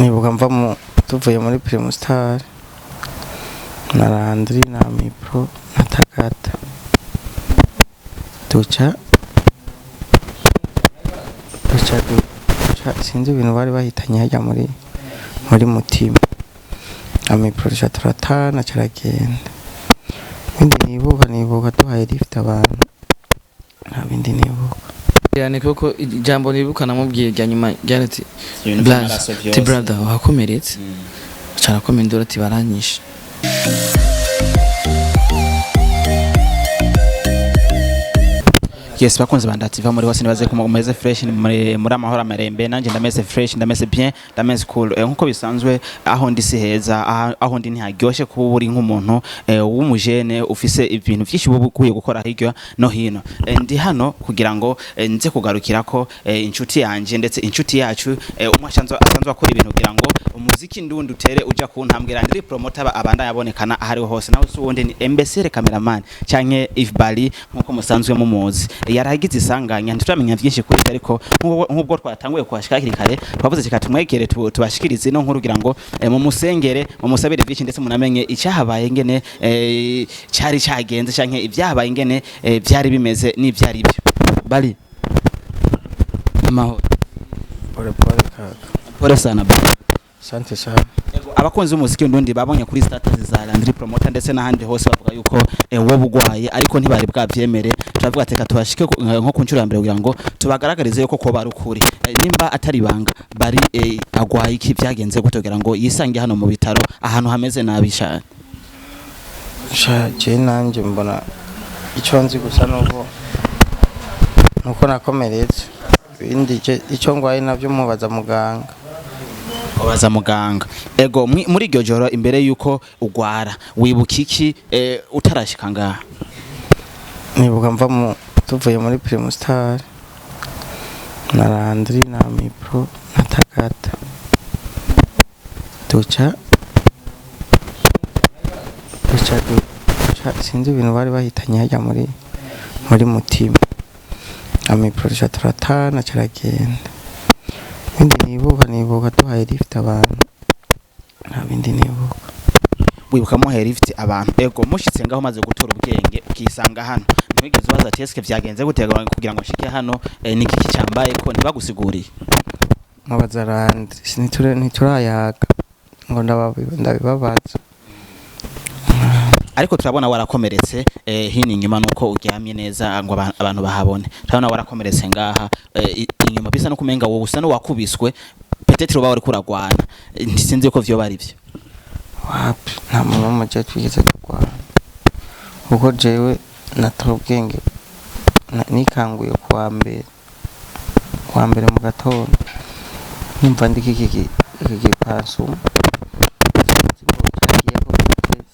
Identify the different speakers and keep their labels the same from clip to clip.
Speaker 1: nibuka mva mu tuvuye muri Primustar na Landry na Mipro na Takata duca sinzi ibintu bari bahitanye hajya muri Mutima Amipro duca turatana caragenda bindi nibuka tuhaye lift abantu nta bindi nibuka
Speaker 2: yani koko ijambo nibuka namubwiye rya nyuma ryarati Blaze ti brother wakomeretse cyane komendora ati baranyishe.
Speaker 3: Yes, bakunze bandativa muri hose nibaze kumeze fresh muri amahoro amarembe nanje ndameze fresh ndameze bien ndameze cool nkuko bisanzwe aho ndi si heza aho ndi ntiharyoshe kuba uri nk'umuntu w'umujene ufise ibintu byinshi bukuye gukora hirya no hino ndi hano kugira ngo nze kugarukira ko inshuti yanje ndetse inshuti yacu umwashanzo asanzwe akora ibintu kugira ngo umuziki ndundi utere uja ku ntambwe Landry promoter abanda yabonekana ahari hose nawe suwundi ni Embesere cameraman cyanke Ifbali nkuko musanzwe mumuzi yaragize isanganya ntituramenya byinshi kuri ariko nk'ubwo twatanguye kwashika hakiri kare twavuze cikatumwegere tubashikirize no nkuru kugira ngo mu musengere mu musabire byinshi ndetse munamenye icyahabaye ngene cyari cyagenze cyanke ibyahabaye ngene byari bimeze n'ivyari byo bali amahoro
Speaker 1: pole kaka
Speaker 3: pole sana bali
Speaker 1: asante sana
Speaker 3: abakunzi b'umuziki ndundi babonye kuri status za Landry promoter ndetse n'ahandi hose bavuga yuko wowe bugwaye ariko ntibari bwavyemere turavuga teka tubashike nko ku ncuro ya mbere kugira ngo tubagaragarize yuko ko barukuri nimba atari banga bari agwaye iki byagenze gutogera ngo yisange hano mu bitaro ahantu hameze nabi cyane
Speaker 1: je nanje mbona icyo nzi gusa nuko nakomeretse bindi icyo ngwaye navyo mubaza muganga
Speaker 3: obaza muganga ego muri iryo joro imbere yuko ugwara wibuka iki utarashika ngaha
Speaker 1: nibuka mva mu tuvuye muri Primustar na Landry na Mipro na Takata duca sinzi ibintu bari bahitanye hajya muri Mutima Amipro duca turatana caragenda bindi nibuka tuhaye lift abantu nta bindi nibuka
Speaker 3: wibuka muhaye lift abantu ego mushitse ngaho maze gutora ubwenge ukisanga hano ntigeze ubaza ati eske vyagenze gutega kugira ngo nshike hano niki kicambaye ko ntibagusiguriye
Speaker 1: mubaza Landry ntiturayaga ngo ndabibabaza
Speaker 3: ariko turabona warakomeretse hini inyuma nuko uryamye neza ngo abantu bahabone turabona warakomeretse ngaha inyuma bisa no kumenga wowe usa no wakubiswe peut-être uba wari kuragwana ntisinze ko vyo bari byo
Speaker 1: wapi nta muntu w'umujye twigeze kurwana kuko jewe natora ubwenge nikanguye kuwa mbere mu gatondo nimva ndiki iki pasu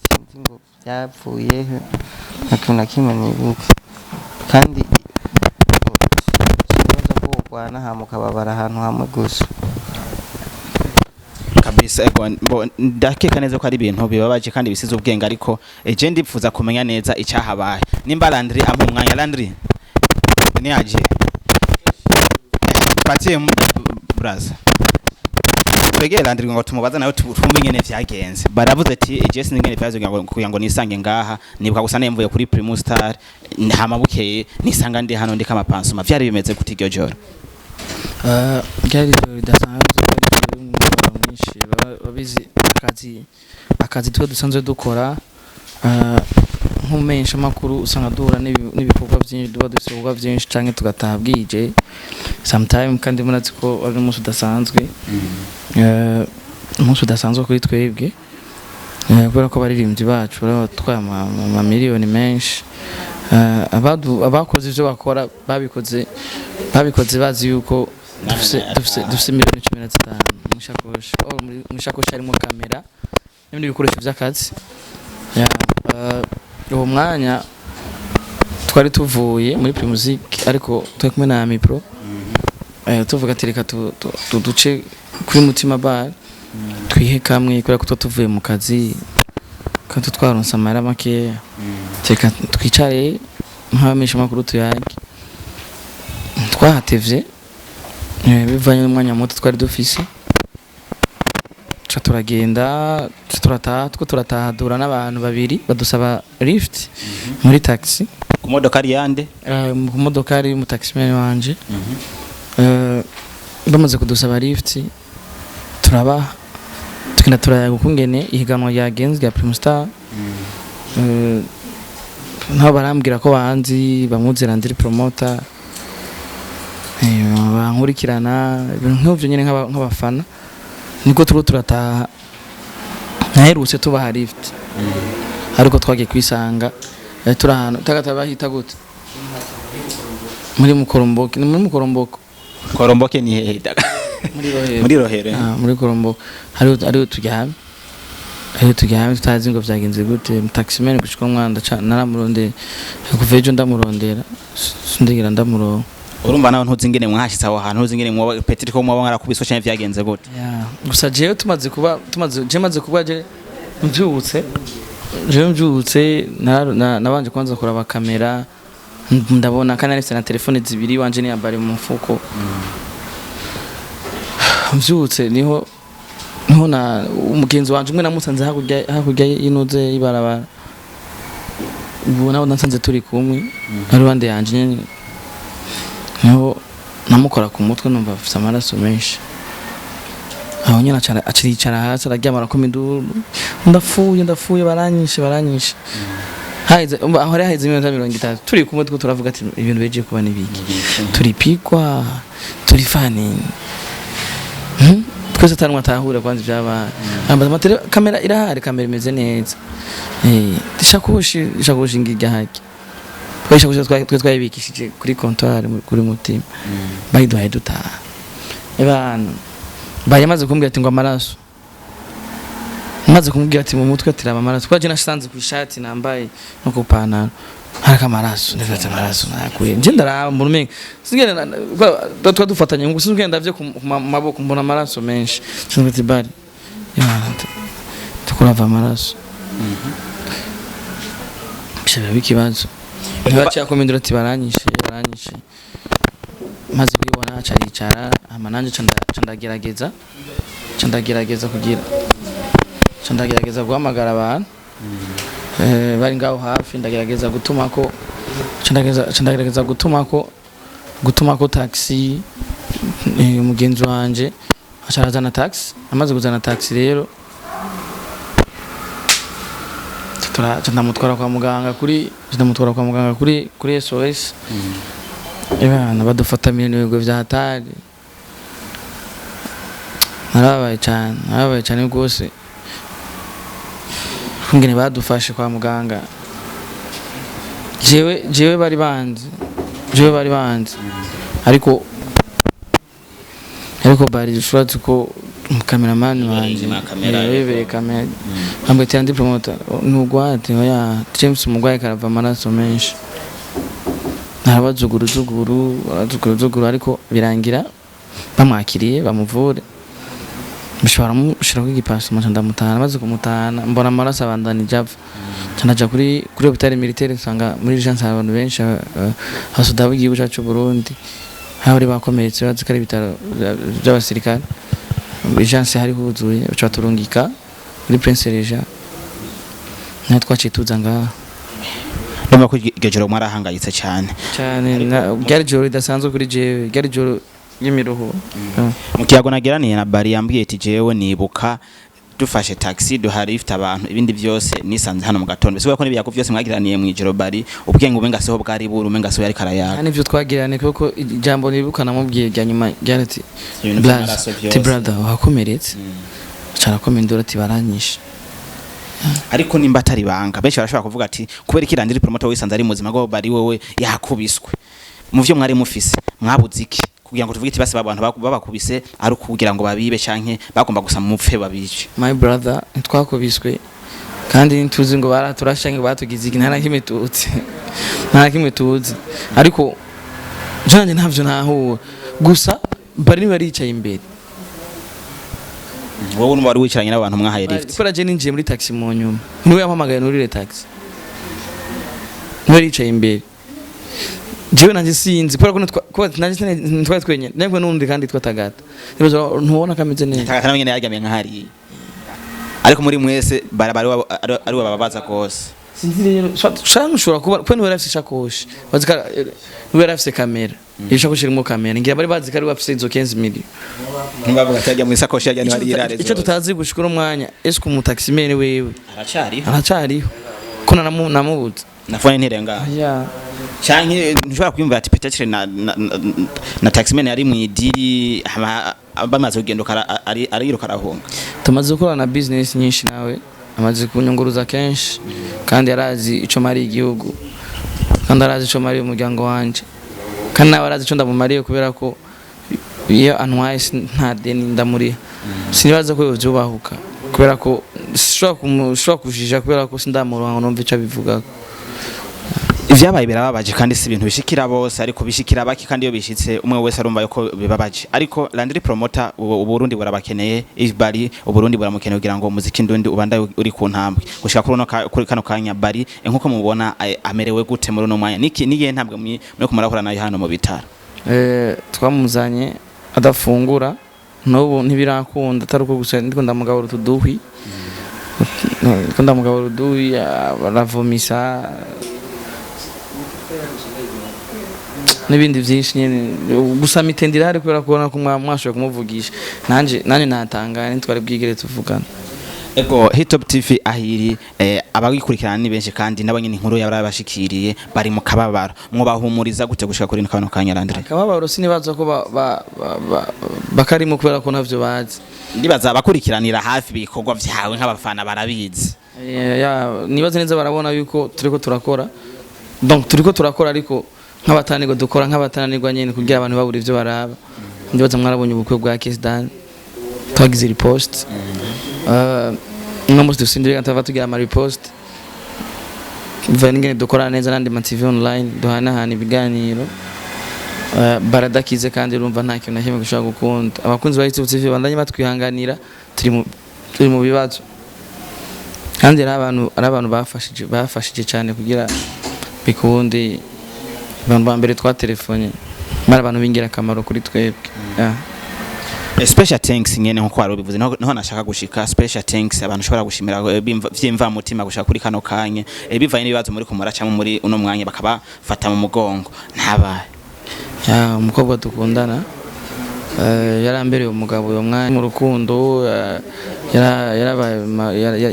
Speaker 1: sinzi ngo byapfuye ntakintu na kimwe nibuka kandi ikibazo ko kurwana hamukababara ahantu hamwe gusa
Speaker 3: kabisa ego ndakeka neza ko ari ibintu bibabaje kandi bisize ubwenge ariko je ndipfuza kumenya neza icyahabaye nimba Landry amumwanya Landry ni aje patie braza twegere Landry ngo tumubaza nawe twumve ngene vyagenze baravuze ati Jesse ngene vyazo kugira ngo nisange ngaha nibuka gusa nemvuye kuri Primustar hamabukeye nisanga ndi hano ndika amapansuma vyari bimeze kuti iryo joro
Speaker 2: byari joro dasanzwe mwinshi babizi akazi twe dusanzwe dukora nk'umensha makuru usanga duhura n'ibikorwa byinshi duba dufite ibikorwa byinshi canke tugataha bwije sometime kandi munazi ko ari umunsi udasanzwe umunsi udasanzwe kuri twebwe kubera ko baririmbyi bacu baratwaye amamiliyoni menshi abakoze ivyo bakora babikoze bazi yuko dufise miliyoni 15 mushakoshi harimo kamera n'ibindi bikoresho by'akazi uwo mwanya twari tuvuye muri Primusic ariko turi kumwe na Mipro tuvuga ati reka tuduce kuri Mutima bar twihe kamwe kubera ko tuvuye mu kazi kandi twaronse amara make reka twicare nk'abamisha makuru tuyage twahatevye bivanye n'umwanya muto twari dufise turagenda turataha dura n'abantu babiri badusaba lift muri taxi
Speaker 3: ku modoka ari yande
Speaker 2: ku modoka ari mu taximene wanje bamaze kudusaba lift turaba tukina turayaga ukungene ihiganwa ryagenze rya Primus Star nabo barambwira ko banzi bamuzira ndiri promoter bankurikirana ibintu nk'ivyo nyene nk'abafana niko turataha naherutse tubaha lift ariko twagiye kwisanga turi ahantu bahita gute muri Mukoromboke
Speaker 3: Koromboke ni hehe muri Rohero
Speaker 2: muri Koromboke hari turyamye tutazi ngo vyagenze gute taximene gushika umwanda naramurondera kuva ejo ndamurondera sindigira ndamuronka
Speaker 3: urumva nawe ntuzi ingene mwashitse aho hantu ntuzi ingene mwa Petri ko mwaba ngarakubiswa cyane vyagenze gute
Speaker 2: gusa jewe tumaze kuba mbyutse nabanje kwanza kuraba kamera ndabona kandi arifite na telefone zibiri wanje ni yambare mu mfuko mbyutse niho na umugenzi wanje umwe namusanze hakurya yinuze ibarabara ubu nawe nasanze turi kumwe ari bande yanje nyene niho namukora ku mutwe numva afite amaraso menshi aho nyina aciricara hasi araryama arakoma induru ndapfuye baranyishe aho haheze iminota 30 turi kumwe turavuga ati ibintu beje kuba nibiki turipikwa turi fani twese tanwa tahura kwanza byaba ambaza kamera irahari kamera imeze neza ishakoshi ngijya haki twe twayibikishije kuri comptoir kuri mutima bayiduhaye dutaha ebana bayamaze kumbwira ati ngo amaraso maze kumbwira ati mu mutwe tiraba amaraso kwaje nashanze ku ishati nambaye no ku pantaro haraka amaraso ndafite amaraso nakuye nje ndaraba mu rumenga sigene twadufatanye ngo sinugenda ndavye ku maboko mbona amaraso menshi sinugenda tibari tukurava amaraso bisaba bikibazo ntibaciye akomendura ati baranyishe maze kwibona acaricara amananje ndagerageza guhamagara abantu bari ngaho hafi ndagerageza gutumako taxi umugenzi wanje acarazana taxi amaze kuzana taxi rero ndamutwara kwa muganga kuri SOS ebana badufata miliyoni vya hatari narabaye cyane rwose kungene badufashe kwa muganga jewe bari banzi ariko bari dushobora ko cameraman wanje yebere kamera ambwe cyandi promoter nugwate ya James mugwaye karava amaraso menshi narabazuguru ariko birangira bamwakiriye bamuvure bishobora mushira kw'igipaso macha ndamutana maze kumutana mbona amaraso abandana ijava canaja kuri hôpital militaire usanga muri urgence abantu benshi hasudabu igihugu cyacu Burundi hari bakomeretse bazikari bitaro by'abasirikare urgence hari huzuye bacha turungika muri Prince Regent natwacituza ngaha
Speaker 3: ndumva ko igejero mwarahangayitse cyane
Speaker 2: byari joro ridasanzwe kuri jewe byari joro y'imiruho
Speaker 3: mu kiyago nageraniye na Bari yambwiye ati jewe nibuka dufashe taxi duhari ifite abantu ibindi byose nisanze hano mu gatondo bise ko nibiyago byose mwagiraniye mu ijoro Bari ubwenge ubenga seho bwari buru umenga seho yari karayaka
Speaker 2: nivyo twagirane kuko ijambo nibukana mubwiye rya nyuma ryarati brother wakomeretse carakomendura ati baranyishe
Speaker 3: ariko nimba atari banga benshi barashobora kuvuga ati kubera ikirandiri promoter wisanze ari muzima go Bari wowe yakubiswe mu byo mwari mufise mwabuze iki kugira ngo tuvuge ati base abantu babakubise ari kugira ngo babibe canke bagomba gusa mu mupfe babice
Speaker 2: my brother twakubiswe kandi ntuzi ngo baraturashange batugize iki ntana kimwe tuzi ariko janje ntavyo naho gusa Bari baricaye imbere
Speaker 3: wowe numva wari wicaranye n'abantu mwahaye lift
Speaker 2: kora je ninjiye muri taxi mu nyuma niwe yampamagaye nurire taxi niwe yicaye imbere jewe nanje sinzi kora ko nanje ntwari twenye nabwo nundi kandi twatagata nibazo ntubona kameze neza
Speaker 3: tagata nyene yagamiye nkahari ariko muri mwese bari bababaza kose
Speaker 2: sinzi rero shaka ushobora kuba kwe niwe afite ishakoshi bazika niwe afite kamera ishakoshi irimo kamera ngira bari bazi ko ari bafite izo 15 million
Speaker 3: ntibavuga atajya mu isakoshi yajya ntibari irareze
Speaker 2: icyo tutazi gushikura umwanya ese ku mutaximene wewe
Speaker 3: aracariho
Speaker 2: ko namubuze
Speaker 3: nafone ntirenga canke nshobora kwiyumva ati peut-être na taximene yari mu idiri bamaze kugendo ariruka arahunga
Speaker 2: tumaze gukora na business nyinshi nawe amaze kunyunguruza kenshi kandi yarazi ico mari igihugu kandi arazi ico mari umuryango wanje kandi nawe arazi ico ndamumariye kubera ko iyo antwaye nta deni ndamuri sinibaza ko yozubahuka kubera ko shobora kujija kubera ko sindamurongo numva ico bivuga
Speaker 3: ivyabaye birababaje kandi si ibintu bishikira bose ariko bishikira baki kandi iyo bishitse umwe wese arumva yuko bibabaje ariko Landry Promoter uburundi burabakeneye Bari uburundi buramukeneye kugira ngo umuziki ndundi ubanda uri ku ntambwe gushika kuri kano kanya Bari nkuko mubona amerewe gute muri no mwanya niye ntambwe muri kumarakora nayo hano mu bitaro
Speaker 2: twamuzanye adafungura n'ubu ntibirakunda ataruko gusa ndiko ndamugabura tuduhwi baravomisa n'ibindi byinshi nyene gusa mitendira hari kubera kubona ko mwashoye kumuvugisha nanje natangana ntitwari bwigere tuvugana
Speaker 3: ego Hitop TV ahiri abagikurikirana ni benshi kandi nabanye inkuru yarabashikiriye bari mu kababaro mwobahumuriza gute gushika kuri kano kanya Landry
Speaker 2: kababaro sinibaza ko bakari mu kubera ko navyo bazi
Speaker 3: ndibaza abakurikiranira hafi bikorwa vyawe nk'abafana barabizi
Speaker 2: nibaza neza barabona yuko turiko turakora donc turiko turakora ariko nk'abatanirwa dukora nk'abatanirwa nyene kugira abantu babura ivyo baraba ndibaza mwarabonye ubukwe bwa Kisdan twagize repost n'umunsi dusindire ntava tugira ama repost vengene dukora neza nandi ma TV online duhanahana ibiganiro baradakize kandi urumva nta kintu nakimwe gushaka gukunda abakunzi ba YouTube TV bandanye batwihanganira turi mu bibazo kandi ari abantu bafashije cyane kugira bikundi abantu bambere twa telefone mara abantu bingira kamaro kuri twebwe
Speaker 3: special thanks ngene nko kwaro bivuze naho nashaka gushika special thanks abantu shobora gushimira vyimva mutima gushaka kuri kano kanye bivaye n'ibibazo muri kumara cyangwa muri uno mwanya bakaba fata mu mugongo ntabaye
Speaker 2: umukobwa dukundana yarambereye umugabo uwo mwanya mu rukundo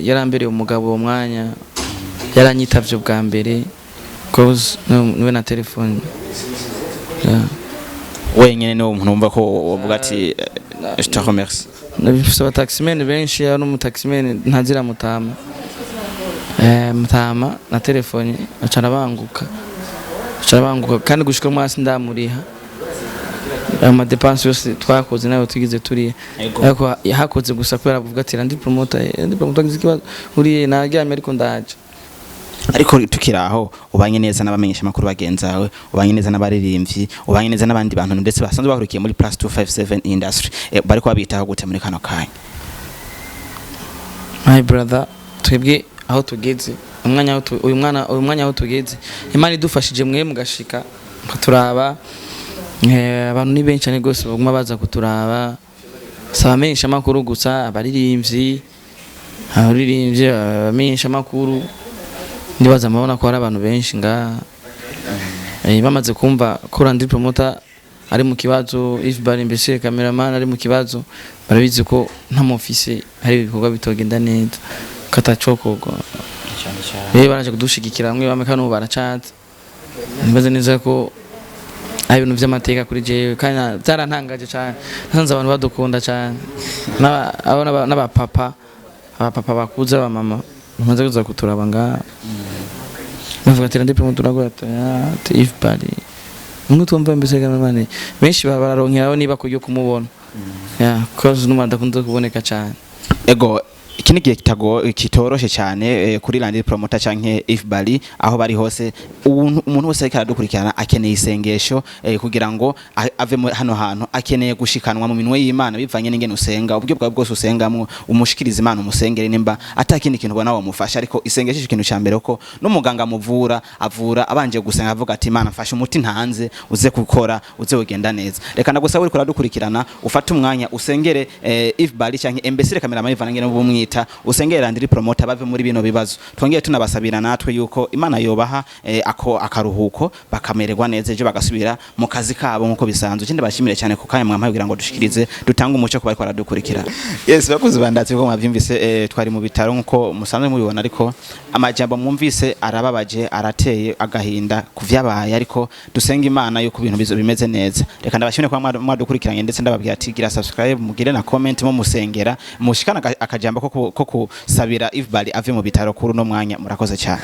Speaker 2: yarambereye umugabo uwo mwanya yaranyitavye bwa mbere cause niwe na telefone
Speaker 3: wenyene no umuntu umva ko uvuga ati je te remercie
Speaker 2: nabifise abataximene benshi no mu taximene ntazira mutama na telefone acara banguka kandi gushika mwasi ndamuriha ama dépenses yose twakoze nayo tugize turiye ariko yahakoze gusa kubera avuga ati Landry Promoter ngize uriye naryamye ariko ndaje
Speaker 3: ariko tukiraho ubanye neza n'abamenyesha makuru bagenzawe ubanye neza n'abaririmbyi ubanye neza n'abandi bantu ndetse basanzwe bahurikiye muri plus 257 industry bariko babitaho gute muri kano kanya
Speaker 2: my brother twebwe aho tugeze uyu mwanya aho tugeze Imana idufashije mwe mugashika turaba abantu ni benshi cyane gose baguma baza kuturaba sabamenyesha makuru gusa abaririmbyi abamenyesha makuru ndibaza mabona ko hari abantu benshi bamaze kumva ko Landry Promoter ari mu kibazo Bari mbese cameraman ari mu kibazo barabizi ko nta mu office hari ibikorwa bitogenda neza katacokorwa baraje kudushigikira bamwe bamekano baracatse nibaze neza ko ari ibintu vy'amateka kuri jewe kandi byarantangaje cyane nsanze abantu badukunda cyane n'abapapa bakuze ba mama bamaze kuza kuturaba bavuga ati Landry Promoter turagota ati Bari umwe tumva mbese gamane benshi bararonkeraho niba kujyo kumubona cause numanda kunze kuboneka cyane
Speaker 3: ego ikindi gihe kitoroshe cyane kuri Landry Promoter canke Bari aho bari hose umuntu wese karadukurikirana akeneye isengesho kugira ngo ave hano hantu akeneye gushikanwa mu minwe y'Imana bivanye n'ingene usenga uburyo bwa bwose usengamwe umushikiriza Imana umusengere nimba atakindi kintu ubona wamufasha ariko isengesho ikintu cyambere ko n'umuganga avura abanje gusenga avuga ati Imana mfasha umuti ntanze uze gukora uze ugenda neza reka ndagusaba uri kuradukurikirana ufate umwanya usengere Bari canke embesire kamera mayivana ngene ubumwe kumwita usengere Landry promoter bave muri bino bibazo twongeye tunabasabira natwe yuko Imana yobaha ako akaruhuko bakamererwa neza ejo bagasubira mu kazi kabo nkuko bisanzwe kindi bashimire cyane ku kanya mwampaye kugira ngo dushikirize dutanga umuco ku bari kwaradukurikira yes bakuze bandatse ko mwavyumvise twari mu bitaro nkuko musanzwe mubibona ariko amajambo mwumvise arababaje arateye agahinda kuvyabaye ariko dusenga Imana yuko ibintu bizo bimeze neza reka ndabashimire kwa mwadukurikiranye ndetse ndababwira ati gira subscribe mugire na comment mu musengera mushikana akajambo ko kusabira Yves Bali ave mu bitaro kuri no mwanya murakoze cyane